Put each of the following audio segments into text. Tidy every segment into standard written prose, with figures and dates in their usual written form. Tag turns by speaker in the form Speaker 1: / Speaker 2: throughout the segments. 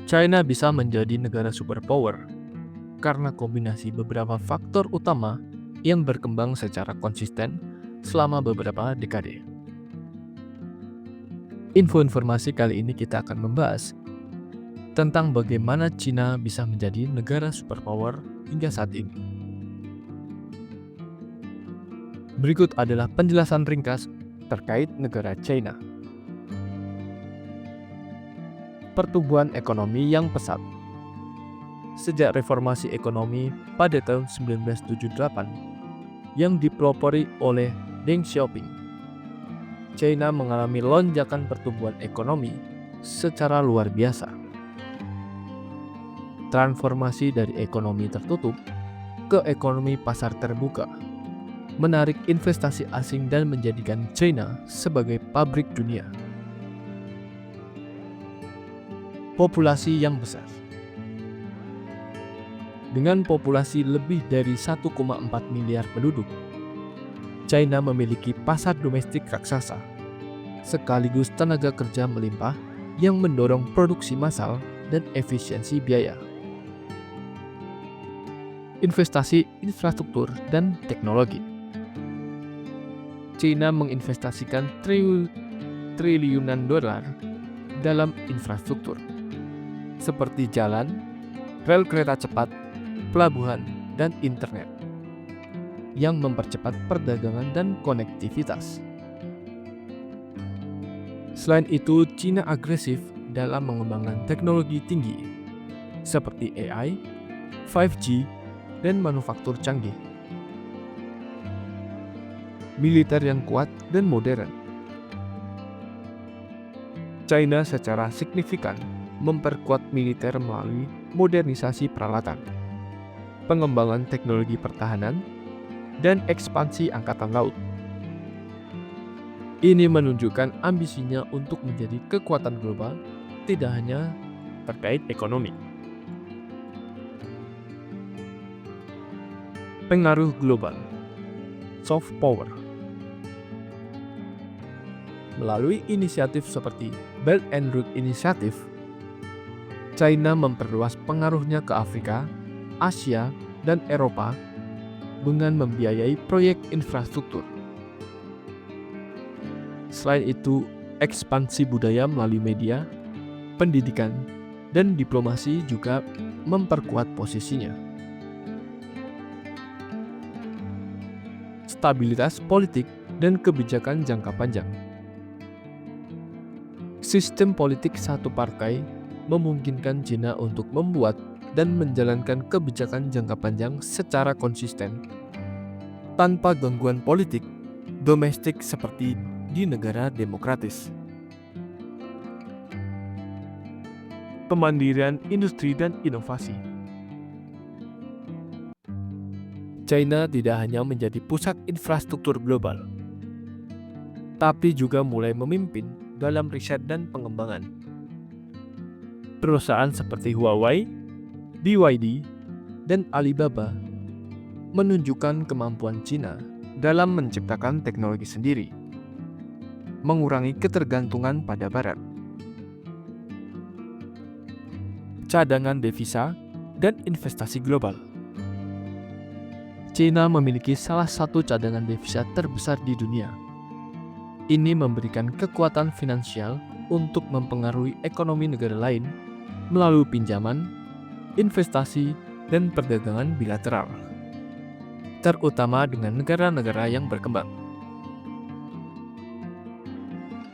Speaker 1: China bisa menjadi negara superpower karena kombinasi beberapa faktor utama yang berkembang secara konsisten selama beberapa dekade. Informasi kali ini kita akan membahas tentang bagaimana China bisa menjadi negara superpower hingga saat ini. Berikut adalah penjelasan ringkas terkait negara China. Pertumbuhan ekonomi yang pesat. Sejak reformasi ekonomi pada tahun 1978 yang dipelopori oleh Deng Xiaoping, China mengalami lonjakan pertumbuhan ekonomi secara luar biasa. Transformasi dari ekonomi tertutup ke ekonomi pasar terbuka menarik investasi asing dan menjadikan China sebagai pabrik dunia. Populasi yang besar. Dengan populasi lebih dari 1,4 miliar penduduk, China memiliki pasar domestik raksasa, sekaligus tenaga kerja melimpah yang mendorong produksi massal dan efisiensi biaya. Investasi infrastruktur dan teknologi. China menginvestasikan triliunan dolar dalam infrastruktur, seperti jalan, rel kereta cepat, pelabuhan, dan internet, yang mempercepat perdagangan dan konektivitas. Selain itu, China agresif dalam mengembangkan teknologi tinggi, seperti AI, 5G, dan manufaktur canggih. Militer yang kuat dan modern. China secara signifikan memperkuat militer melalui modernisasi peralatan, pengembangan teknologi pertahanan, dan ekspansi angkatan laut. Ini menunjukkan ambisinya untuk menjadi kekuatan global, tidak hanya terkait ekonomi. Pengaruh global. Soft power. Melalui inisiatif seperti Belt and Road Initiative, China memperluas pengaruhnya ke Afrika, Asia, dan Eropa dengan membiayai proyek infrastruktur. Selain itu, ekspansi budaya melalui media, pendidikan, dan diplomasi juga memperkuat posisinya. Stabilitas politik dan kebijakan jangka panjang. Sistem politik satu partai memungkinkan China untuk membuat dan menjalankan kebijakan jangka panjang secara konsisten tanpa gangguan politik domestik seperti di negara demokratis. Kemandirian industri dan inovasi. China tidak hanya menjadi pusat infrastruktur global, tapi juga mulai memimpin dalam riset dan pengembangan. Perusahaan seperti Huawei, BYD, dan Alibaba menunjukkan kemampuan China dalam menciptakan teknologi sendiri, mengurangi ketergantungan pada Barat. Cadangan devisa dan investasi global. China memiliki salah satu cadangan devisa terbesar di dunia. Ini memberikan kekuatan finansial untuk mempengaruhi ekonomi negara lain melalui pinjaman, investasi, dan perdagangan bilateral, terutama dengan negara-negara yang berkembang.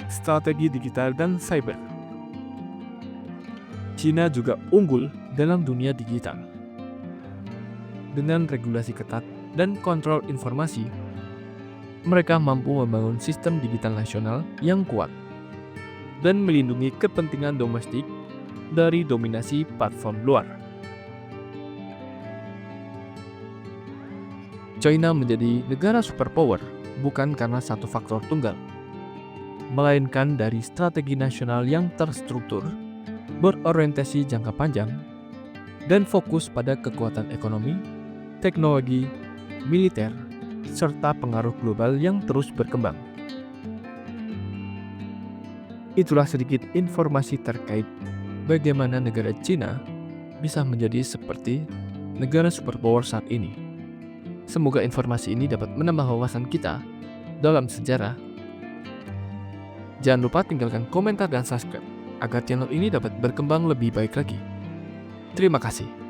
Speaker 1: Strategi digital dan cyber. China juga unggul dalam dunia digital. Dengan regulasi ketat dan kontrol informasi, mereka mampu membangun sistem digital nasional yang kuat dan melindungi kepentingan domestik dari dominasi platform luar. China menjadi negara superpower bukan karena satu faktor tunggal, melainkan dari strategi nasional yang terstruktur, berorientasi jangka panjang, dan fokus pada kekuatan ekonomi, teknologi, militer, serta pengaruh global yang terus berkembang. Itulah sedikit informasi terkait bagaimana negara Cina bisa menjadi seperti negara superpower saat ini. Semoga informasi ini dapat menambah wawasan kita dalam sejarah. Jangan lupa tinggalkan komentar dan subscribe agar channel ini dapat berkembang lebih baik lagi. Terima kasih.